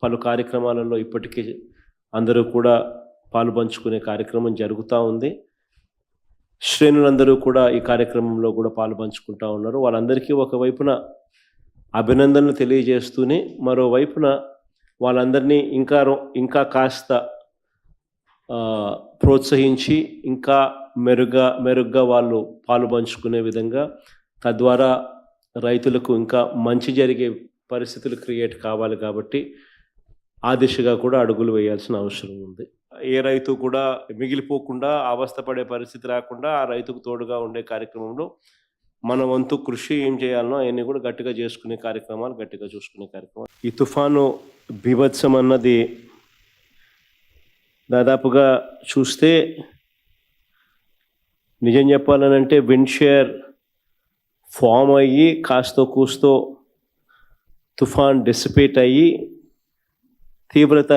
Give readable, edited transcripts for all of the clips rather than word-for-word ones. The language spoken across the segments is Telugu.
పలు కార్యక్రమాలలో ఇప్పటికీ అందరూ కూడా పాలుపంచుకునే కార్యక్రమం జరుగుతూ ఉంది. శ్రేణులందరూ కూడా ఈ కార్యక్రమంలో కూడా పాలుపంచుకుంటూ ఉన్నారు. వాళ్ళందరికీ ఒకవైపున అభినందనలు తెలియజేస్తూనే మరోవైపున వాళ్ళందరినీ ఇంకా కాస్త ప్రోత్సహించి ఇంకా మెరుగ్గా వాళ్ళు పాలుపంచుకునే విధంగా, తద్వారా రైతులకు ఇంకా మంచి జరిగే పరిస్థితులు క్రియేట్ కావాలి. కాబట్టి ఆ దిశగా కూడా అడుగులు వేయాల్సిన అవసరం ఉంది. ఏ రైతు కూడా మిగిలిపోకుండా అవస్థపడే పరిస్థితి రాకుండా ఆ రైతుకు తోడుగా ఉండే కార్యక్రమంలో మన వంతు కృషి ఏం చేయాలనో అవన్నీ కూడా గట్టిగా చూసుకునే కార్యక్రమాలు. ఈ తుఫాను బీభత్సం అన్నది దాదాపుగా చూస్తే నిజం చెప్పాలనంటే విండ్షేర్ ఫామ్ అయ్యి కాస్తో కూస్తో తుఫాన్ డిసిపేట్ అయ్యి తీవ్రత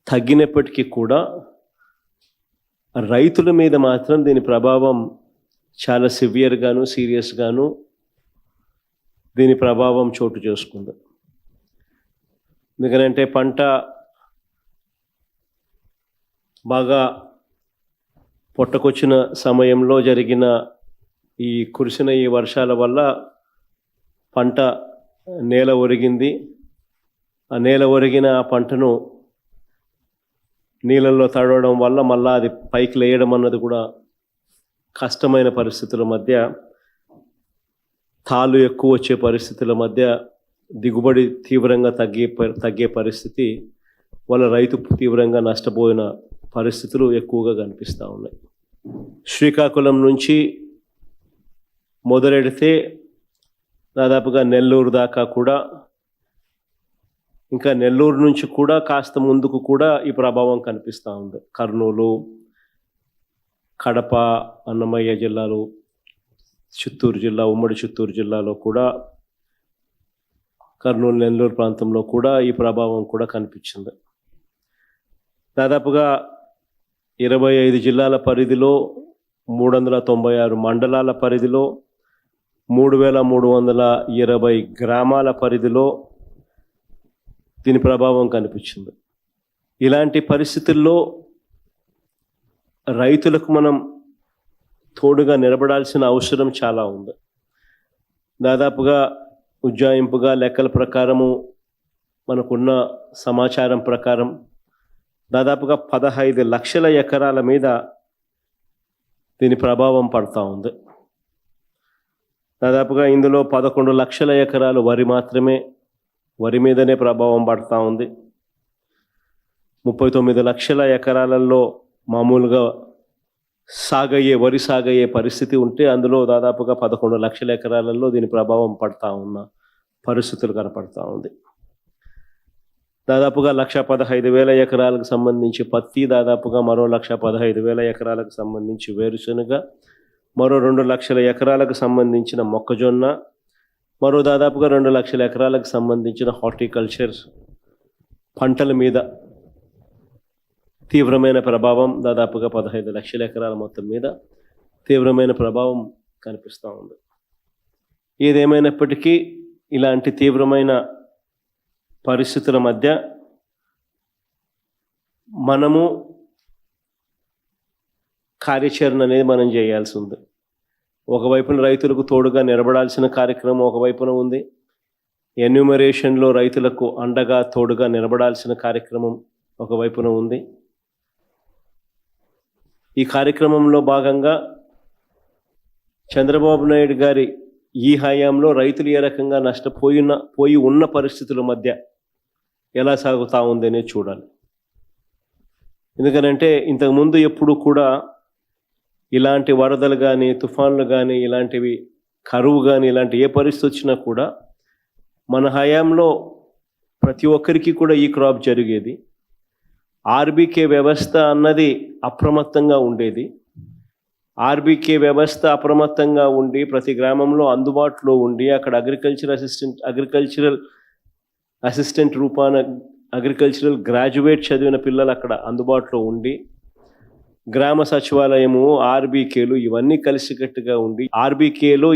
తగ్గినప్పటికీ కూడా రైతుల మీద మాత్రం దీని ప్రభావం చాలా సివియర్గాను సీరియస్గాను దీని ప్రభావం చోటు చేసుకుంది. ఎందుకంటే పంట బాగా పొట్టకొచ్చిన సమయంలో జరిగిన కురిసిన ఈ వర్షాల వల్ల పంట నేల ఒరిగింది. ఆ నేల ఒరిగిన ఆ పంటను నీళ్ళల్లో తడవడం వల్ల మళ్ళా అది పైకి లేయడం అన్నది కూడా కష్టమైన పరిస్థితుల మధ్య, తాలు ఎక్కువ వచ్చే పరిస్థితుల మధ్య దిగుబడి తీవ్రంగా తగ్గే పరిస్థితి వల్ల రైతు తీవ్రంగా నష్టపోయిన పరిస్థితులు ఎక్కువగా కనిపిస్తూ ఉన్నాయి. శ్రీకాకుళం నుంచి మొదలెడితే దాదాపుగా నెల్లూరు దాకా కూడా, ఇంకా నెల్లూరు నుంచి కూడా కాస్త ముందుకు కూడా ఈ ప్రభావం కనిపిస్తూ ఉంది. కర్నూలు, కడప, అన్నమయ్య జిల్లాలు, చిత్తూరు జిల్లా, ఉమ్మడి చిత్తూరు జిల్లాలో కూడా, కర్నూలు నెల్లూరు ప్రాంతంలో కూడా ఈ ప్రభావం కూడా కనిపించింది. దాదాపుగా 25 జిల్లాల పరిధిలో, 396 మండలాల పరిధిలో, 3320 గ్రామాల పరిధిలో దీని ప్రభావం కనిపించింది. ఇలాంటి పరిస్థితుల్లో రైతులకు మనం తోడుగా నిలబడాల్సిన అవసరం చాలా ఉంది. దాదాపుగా ఉజ్జాయింపుగా లెక్కల ప్రకారము, మనకున్న సమాచారం ప్రకారం దాదాపుగా 15 లక్షల ఎకరాల మీద దీని ప్రభావం పడుతూ ఉంది. దాదాపుగా ఇందులో 11 లక్షల ఎకరాలు వరి మీదనే ప్రభావం పడుతూ ఉంది. 39 లక్షల ఎకరాలలో మామూలుగా వరి సాగయ్యే పరిస్థితి ఉంటే, అందులో దాదాపుగా 11 లక్షల ఎకరాలలో దీని ప్రభావం పడుతూ ఉన్న పరిస్థితులు కనపడుతూ ఉంది. దాదాపుగా 1,15,000 ఎకరాలకు సంబంధించి పత్తి, దాదాపుగా మరో 1,15,000 ఎకరాలకు సంబంధించి వేరుశనగ, మరో 2 లక్షల ఎకరాలకు సంబంధించిన మొక్కజొన్న, మరో దాదాపుగా 2 లక్షల ఎకరాలకు సంబంధించిన హార్టికల్చర్ పంటల మీద తీవ్రమైన ప్రభావం, దాదాపుగా 15 లక్షల ఎకరాల మొత్తం మీద తీవ్రమైన ప్రభావం కనిపిస్తూ ఉంది. ఏదేమైనప్పటికీ ఇలాంటి తీవ్రమైన పరిస్థితుల మధ్య మనము కార్యాచరణ అనేది మనం చేయాల్సి ఉంది. ఒకవైపున రైతులకు తోడుగా నిలబడాల్సిన కార్యక్రమం ఒకవైపున ఉంది. ఎన్యూమరేషన్లో రైతులకు అండగా తోడుగా నిలబడాల్సిన కార్యక్రమం ఒకవైపున ఉంది. ఈ కార్యక్రమంలో భాగంగా చంద్రబాబు నాయుడు గారి ఈ హయాంలో రైతులు ఏ రకంగా నష్టపోయి ఉన్న పరిస్థితుల మధ్య ఎలా సాగుతూ ఉంది అనేది చూడాలి. ఎందుకనంటే ఇంతకుముందు ఎప్పుడు కూడా ఇలాంటి వరదలు కానీ, తుఫాన్లు కానీ, ఇలాంటివి కరువు కానీ, ఇలాంటి ఏ పరిస్థితి వచ్చినా కూడా మన హయాంలో ప్రతి ఒక్కరికి కూడా ఈ క్రాప్ జరిగేది. ఆర్బీకే వ్యవస్థ అన్నది అప్రమత్తంగా ఉండేది. ఆర్బీకే వ్యవస్థ అప్రమత్తంగా ఉండి ప్రతి గ్రామంలో అందుబాటులో ఉండి అక్కడ అగ్రికల్చరల్ అసిస్టెంట్ రూపాన అగ్రికల్చరల్ గ్రాడ్యుయేట్ చదివిన పిల్లలు అక్కడ అందుబాటులో ఉండి, గ్రామ సచివాలయము, ఆర్బీకేలు ఇవన్నీ కలిసికట్టుగా ఉండి, ఆర్బీకేలో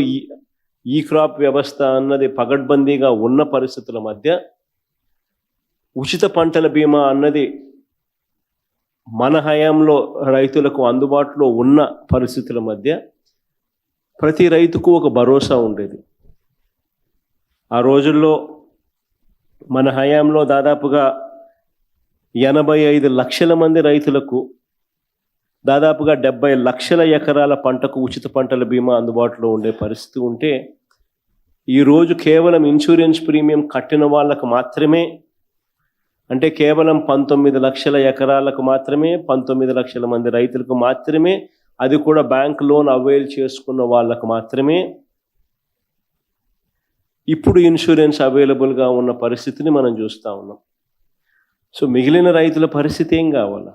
ఈ క్రాప్ వ్యవస్థ అన్నది పగడ్బందీగా ఉన్న పరిస్థితుల మధ్య ఉచిత పంటల బీమా అన్నది మన హయాంలో రైతులకు అందుబాటులో ఉన్న పరిస్థితుల మధ్య ప్రతి రైతుకు ఒక భరోసా ఉండేది. ఆ రోజుల్లో మన హయాంలో దాదాపుగా 85 లక్షల మంది రైతులకు దాదాపుగా 70 లక్షల ఎకరాల పంటకు ఉచిత పంటల బీమా అందుబాటులో ఉండే పరిస్థితి ఉంటే, ఈరోజు కేవలం ఇన్సూరెన్స్ ప్రీమియం కట్టిన వాళ్ళకు మాత్రమే, అంటే కేవలం 19 లక్షల ఎకరాలకు మాత్రమే, 19 లక్షల మంది రైతులకు మాత్రమే, అది కూడా బ్యాంక్ లోన్ అవైల్ చేసుకున్న వాళ్ళకు మాత్రమే ఇప్పుడు ఇన్సూరెన్స్ అవైలబుల్గా ఉన్న పరిస్థితిని మనం చూస్తూ ఉన్నాం. సో మిగిలిన రైతుల పరిస్థితి ఏం కావాలా?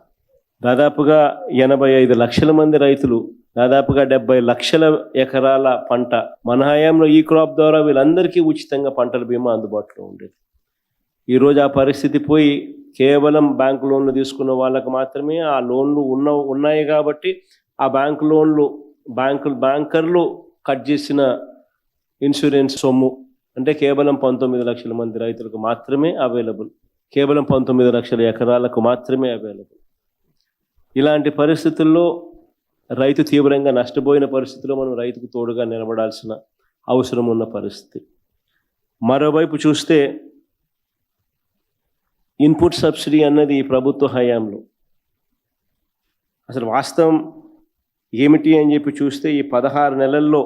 దాదాపుగా 85 లక్షల మంది రైతులు, దాదాపుగా 70 లక్షల ఎకరాల పంట మన హయాంలో ఈ క్రాప్ ద్వారా వీళ్ళందరికీ ఉచితంగా పంటల బీమా అందుబాటులో ఉండేది. ఈరోజు ఆ పరిస్థితి పోయి కేవలం బ్యాంక్ లోన్లు తీసుకున్న వాళ్ళకు మాత్రమే ఆ లోన్లు ఉన్నాయి కాబట్టి ఆ బ్యాంక్ లోన్లు బ్యాంకర్లు కట్ చేసిన ఇన్సూరెన్స్ సొమ్ము అంటే కేవలం 19 లక్షల మంది రైతులకు మాత్రమే అవైలబుల్, కేవలం 19 లక్షల ఎకరాలకు మాత్రమే అవైలబుల్. ఇలాంటి పరిస్థితుల్లో రైతు తీవ్రంగా నష్టపోయిన పరిస్థితిలో మనం రైతుకు తోడుగా నిలబడాల్సిన అవసరం ఉన్న పరిస్థితి. మరోవైపు చూస్తే ఇన్పుట్ సబ్సిడీ అన్నది ఈ ప్రభుత్వ హయాంలో అసలు వాస్తవం ఏమిటి అని చెప్పి చూస్తే ఈ 16 నెలల్లో